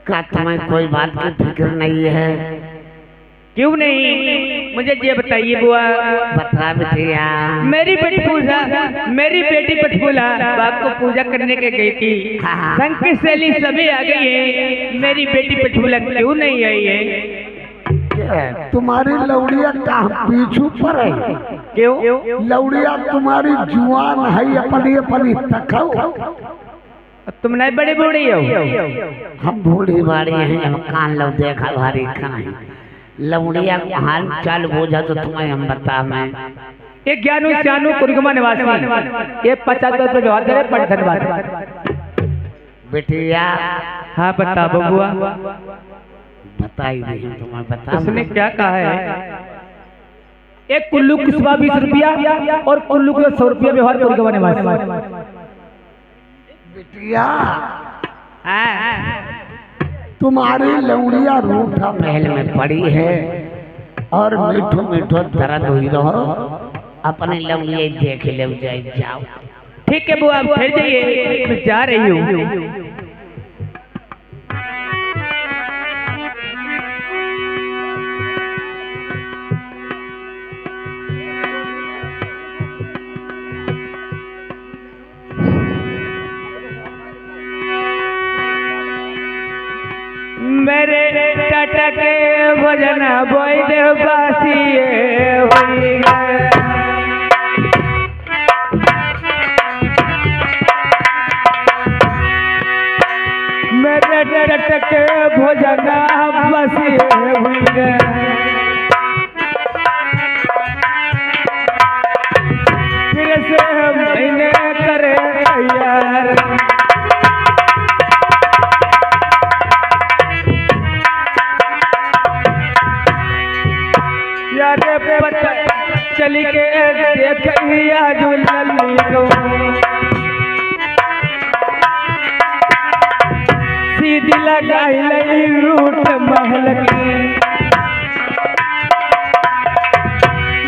S1: का तुम्हें कोई बात की फिक्र नहीं है?
S3: क्यों नहीं, मुझे ये बताइए बुआ।
S1: बता बिटिया।
S3: मेरी बेटी पटफूला बाप को पूजा करने के गई थी।
S1: हाँ।
S3: संग की सहेली सभी आ गई है, मेरी बेटी पटफूला क्यों नहीं आई है?
S2: तुम्हारी लौड़िया कहाँ पीछू पर है?
S3: क्यों?
S2: लौड़िया तुम्हारी जुआन है, अपनी अपनी तकाओ।
S3: तुम नहीं बड़े बूढ़ी हो?
S1: हम बूढ़ी बाड़ी हैं, हम कान लो देखा भारी खाए लौड़िया हाल चाल बोझा तो तुम्हें हम बता। मैं
S3: एक ज्ञानू श्यानू कुरिगमा निवासी ये 50 रुपये व्यवहार करे। पर धन्यवाद।
S1: बिटिया।
S3: हाँ बता बबुआ।
S1: बताई नहीं तुम्हें बता।
S3: उसने क्या कहा है? एक कुल्लू किस्वा 20 रुपया और कुल्लू को 100 रुपया व्यवहार कुरिगमा निवासी।
S2: बिटिया तुम्हारी लौड़िया रूठा
S1: महल में पड़ी है और मीठो मीठो दर्द हुई रहो, अपने लौड़िया देख ले जाए जाओ।
S3: ठीक है बुआ, फिर जाइए, मैं जा रही हूँ। मेरे टाटा के भजन बोल बासिए हुई गए। मेरे टाटा के भजन बासिए हुई गए। फिर से मैंने करे यार चली के देखिया झूलली को सीधी लगाई लई रूट महल की।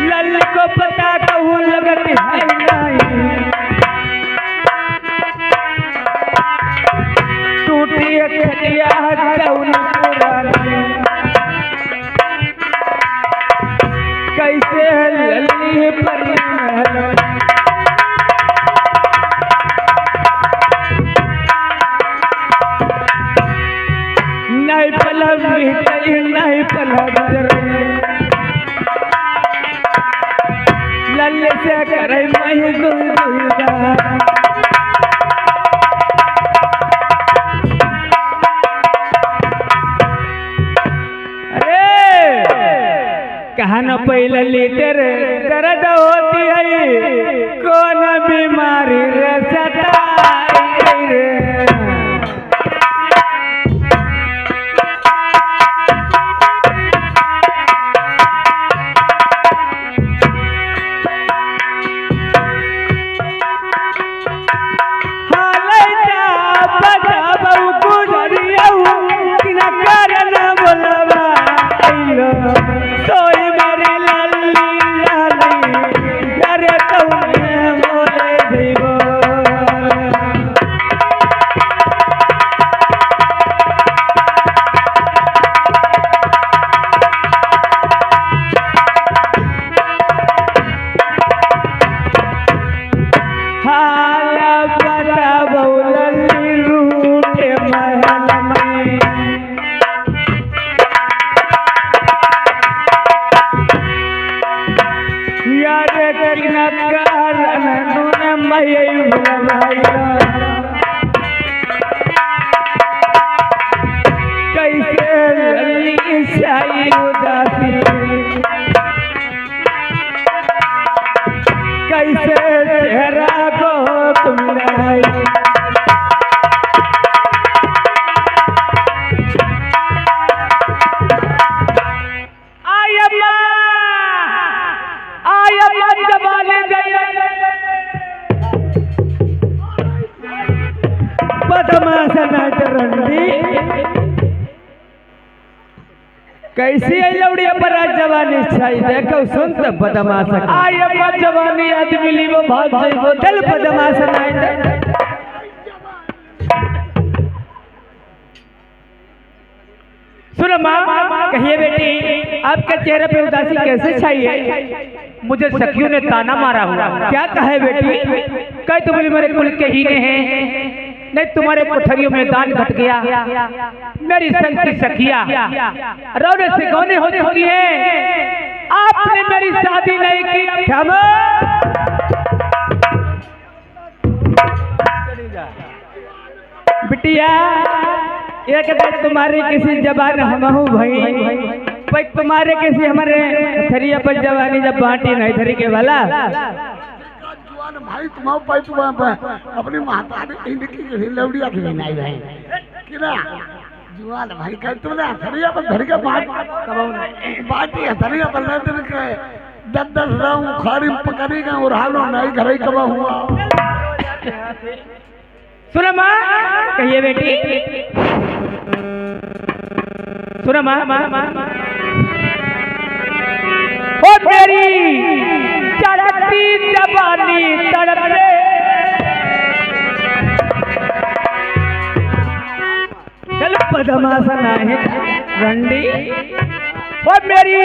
S3: लल को पता कहूँ लगत है नहीं, टूटी खटिया दौन पुरानी। कैसे लल्ली परी महल नहीं पलक नहीं पलक लल्ले से करे मही दुर्गा। कहा न पहले लीटर दर्द होती है, कौन बीमारी रे सताई रे। नाच रंडी कैसी आई लौड़िया पर जवानी छाई देखो सुन त बदमाश आई अम्मा जवानी आदमी ली वो भाग जाई वो चल बदमाश नाच दे सुनो माँ कहिए बेटी आपके चेहरे पे उदासी कैसे छाई है मुझे सखियों ने ताना मारा हुआ क्या कहे बेटी कहे तुम मेरे कुल के हीने हैं नहीं तुम्हारे कोठरियों में दान घट गया मेरी संग की सखिया रोने से गौने हो चुकी है आपने मेरी शादी नहीं की क्षमा बिटिया ये कहते तुम्हारी किसी जबान हमहू भाई तुम्हारे किसी हमारे थरिया पर जवानी जब बांटी नहीं धरी के वाला
S2: भाई तुम्हारे पाई तुम्हारे अपनी माता ने इनकी लौड़िया की नहीं भाई कि ना जुआन भाई कह तुमने थरिया पर धर के बांटी थरिया पर नहीं धर के 10-10 राउंड खाड़ी पकड़ेगा और हालो नहीं घर ही कबा हुआ
S3: सुनो माँ कहिए बेटी सुनो माँ ओ मेरी चढ़ती जवानी तड़पे चल बदमाश नहीं रंडी ओ मेरी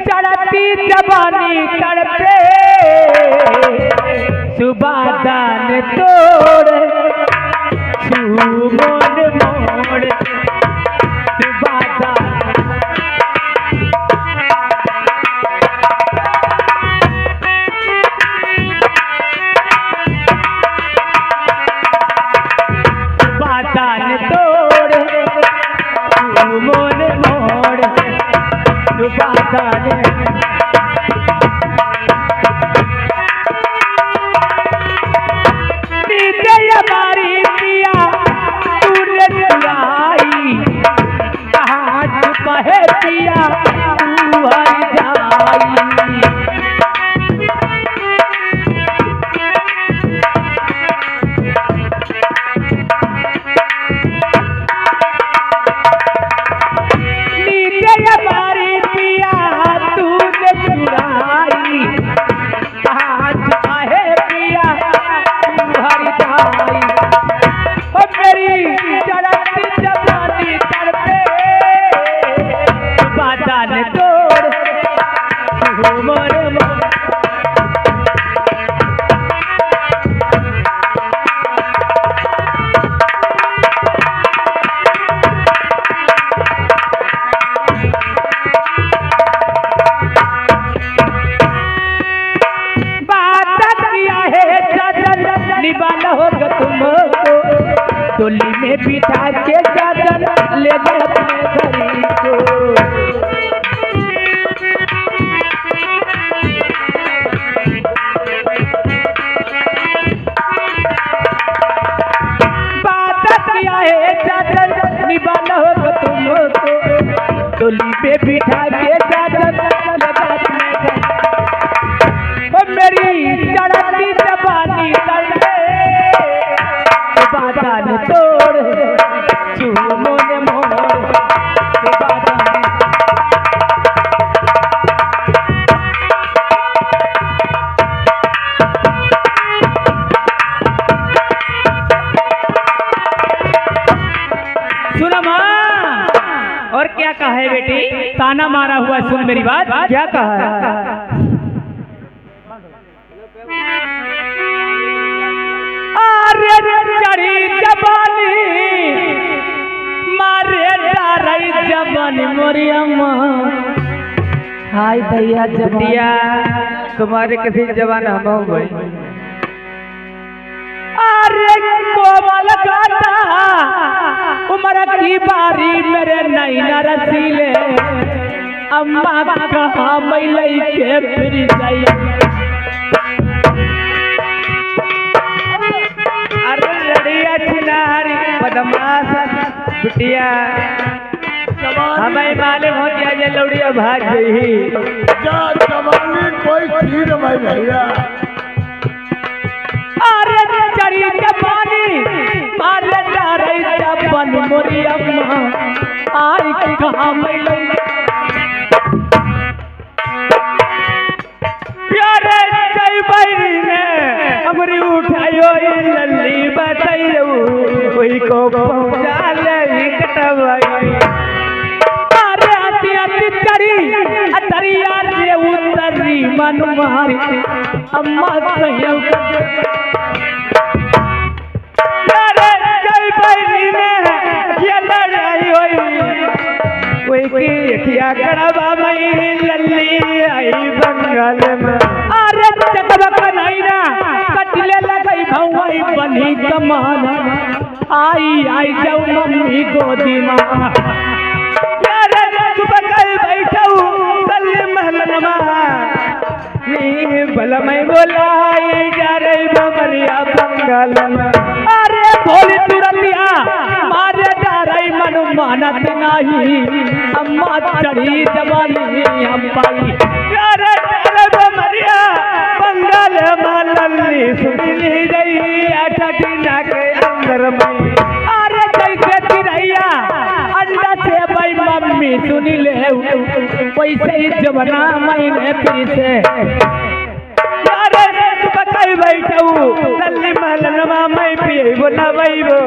S3: चढ़ती जवानी तड़पे सुबह दान तोड़ मोड़ मोड़ सुबह दान तोड़ मोड़ मोड़ सुबह दान हमारी पिया तूने चुराई कहाँ छुपा है पिया तू हर जाई नीचे हमारी पिया तूने चुराई कहाँ छुपा है पिया तू हर जाई मेरी चढ़ती जवानी तड़पे बादल तोड़ मोर बात किया है चादर निभाना होगा तुमको डोली में बिठा के चादर ले जा अपने घरी को बात किया है चादर निभाना होगा तुमको डोली में बिठा के चादर ले जा अपने घरी मेरी चढ़ती जवानी तड़पे बादल तोड़ मोने मोड़ सुना माँ और क्या कहा है बेटी ताना मारा हुआ सुन मेरी बात क्या कहा है चढ़ी जवानी मारे डारई जवानी मोरियम्मा हाय दैया जटिया तुम्हारे किसी जवान हम हो गए अरे कोमल गाता उम्र की बारी मेरे नैना रसीले अम्मा कहा मैं लेके फिर जाई बदमाश बिटिया हमें मालूम हो गया ये लौड़िया भाग गई
S2: जवानी कोई चीज भाई भैया
S3: अरे चढ़ी जवानी मारे डारई बन मोरी अम्मा आई कहाँ मिले प्यारे जय बैरी ने अमरी उठायो लल्ली बताइयो कोई को पहुंचा ले कटवाई अरे अति अति चरी अतरिया रे उतरी मन मारी अम्मा सहियो प्यारे जय बैरी ने ये लड़ाई होई कोई की खिया कड़वा मई लल्ली आई बंगाल में अरे चकबक नहीं ना कटले लगई भौई बनी कमान आई जाऊ मम्मी गोदी मां अरे चुपकई बैठऊ लल्ली महलनमा नी भला मैं बोलाई जा रही बमरिया बंगाल में अरे भोली तुरंतिया मारे जा रही मनु मानत नहीं अम्मा चढ़ी जवानी हम पाई अरे बमरिया बंगाल में लल्ली सुनी गई 8 दिन के अंदर में अरे जैसे चिड़ैया अंडा से भाई मम्मी सुनी ले वैसे ही जवना मैंने फिर से अरे चुपकाई बैठऊ लल्ली महलनमा मैं पिएबो ना बैबो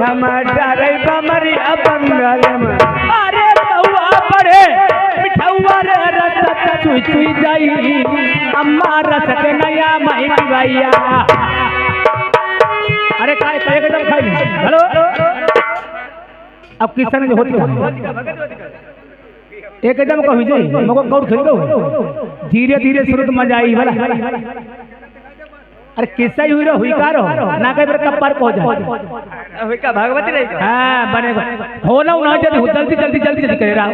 S3: हमारा रे बमरिया बंगाल में अरे बउआ पड़े मिठौआ रे रसक चुई चुई जाई अम्मा रसक नया मैं पिवाइया अरे काय एकदम खाई हेलो अब किसान जो होती एकदम कही जाई मको कौड़ खेल दो धीरे धीरे शुरू तो मजा आई वाला अरे किस्सा ही हुई का रहो ना कहीं पर कप्पर पहुंच जाए हुई का भागवती नहीं हां बनेगा होना ना जल्दी जल्दी जल्दी जल्दी करे रहा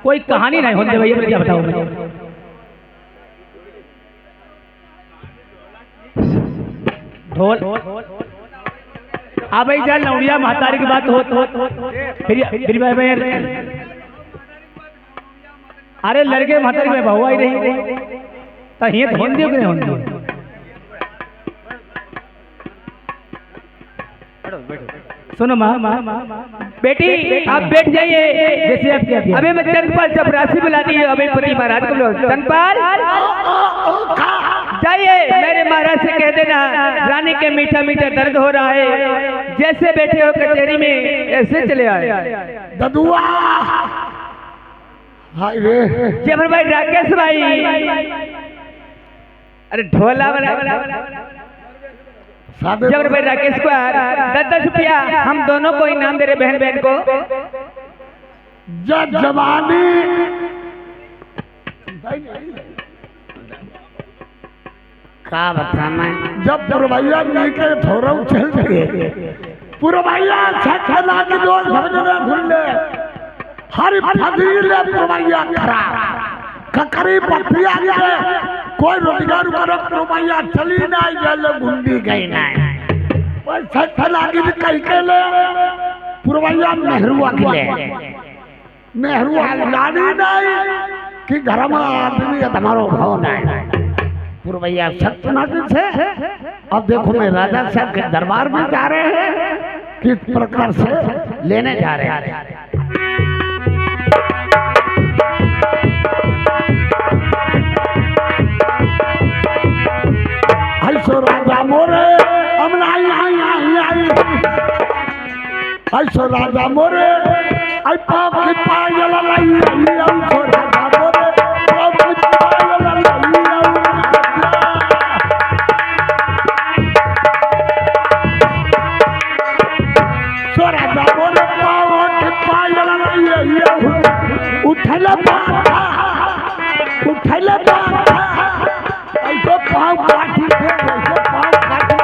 S3: कोई कहानी नहीं होने भैया मैं क्या बताऊं मैं ढोल अब जा लौड़िया महतारी की बात हो फिर भाई अरे लड़के महतारी में बहुआ ही रही तो ये धोन दियो कि नहीं होने सुनो माँ बेटी आप बैठ जाइए जैसे आप क्या अबे मैं चंदपाल चपरासी बुलाती है अबे पति महाराज को चंदपाल जाइए मेरे महाराज से कह देना रानी के मीठा मीठा दर्द हो रहा है जैसे बैठे हो कचहरी में ऐसे चले आए
S2: ददुआ हाय रे
S3: जबर भाई राकेश भाई अरे ढोला वाला जबर भाई राकेश को 10-10 रुपया हम दोनों को इनाम दे रहे बहन बहन को
S2: जब जवानी
S1: का बताना
S2: जब पुरवैया लेके थोड़ा चल गए पुरवैया सखना की दो समझने खुले हर फजील पुरवैया खरा ककरी पतिया के कोई रोजगार कर पुरवैया चली ना जल गुंडी गई ना पैसा खला की कई के ले पुरवैया नेहरूआ लाड़ी नहीं कि घर में आदमी तुम्हारो भाव नहीं
S1: पुरवैया सत्यनाथ से अब देखो मैं राजा साहब के दरबार में जा रहे हैं किस प्रकार से लेने जा रहे हैं
S2: ऐसो राजा मोरे अमला आई ऐसो राजा मोरे आई पाप की पायल लाई ऐसो राजा मोरे पाप की पायल लाई सो राजा मोरे पाप की पायल लाई उठले बाता ऐसो पाप काटी ऐसो पाप काटी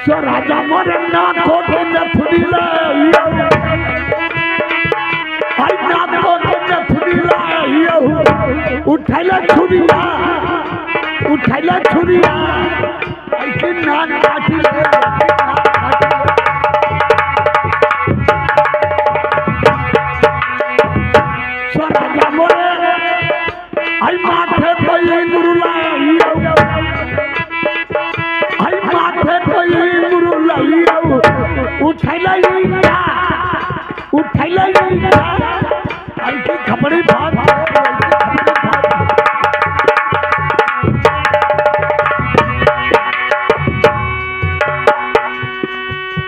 S2: सो राजा मोरे ना कोटे न फुदिला आई ना कोटे न फुदिला उठैला छुरिया ऐसे ना काटी सो राजा मोरे आई माथे पे गुरुला उठैला ईटा उठैला ईटा ऐसी खपड़ी भात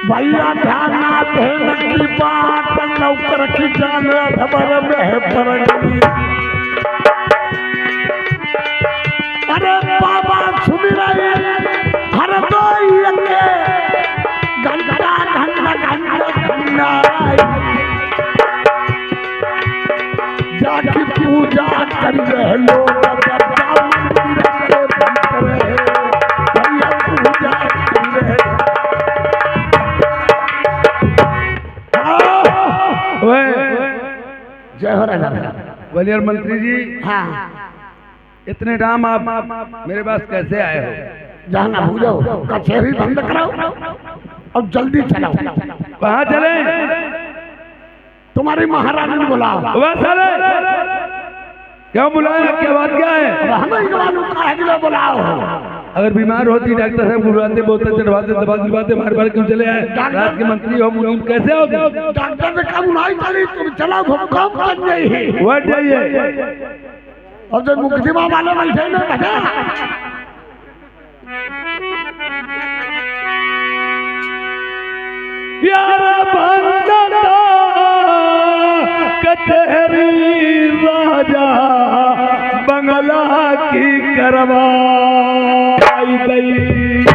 S2: भैया ध्यान ना देने की बात नौकर की जान खबर में है परगी अरे बाबा सुन रहे हर दो के घंटा घंटा घंटा घंटा जाके पूजा कर रहे लोग जय हो राजा
S3: ग्वालियर मंत्री जी,
S1: हाँ
S3: इतने राम आप मेरे पास कैसे आए हो?
S2: जाना भूलो कचहरी बंद कराओ और जल्दी चलाओ।
S3: कहाँ चले?
S2: तुम्हारी महारानी ने बुलाओ।
S3: बस चले। क्यों बुलाया? क्या बात क्या है?
S2: हमें काहे के लिए बुलाओ?
S3: अगर बीमार होती डॉक्टर साहब बुलवाते, बोतल चढ़वाते, दवा दिलवाते, बार बार क्यों चले आए? रात के मंत्री हो, मुनीम कैसे हो?
S2: डॉक्टर ने कम नहीं चली, तुम चलाओ भूकंप बन गई।
S3: वट जाइए।
S2: और जो मुकदमा वाले बैठे ना बता
S3: यार बंदना कचहरी राजा बंगला की करवाई गई।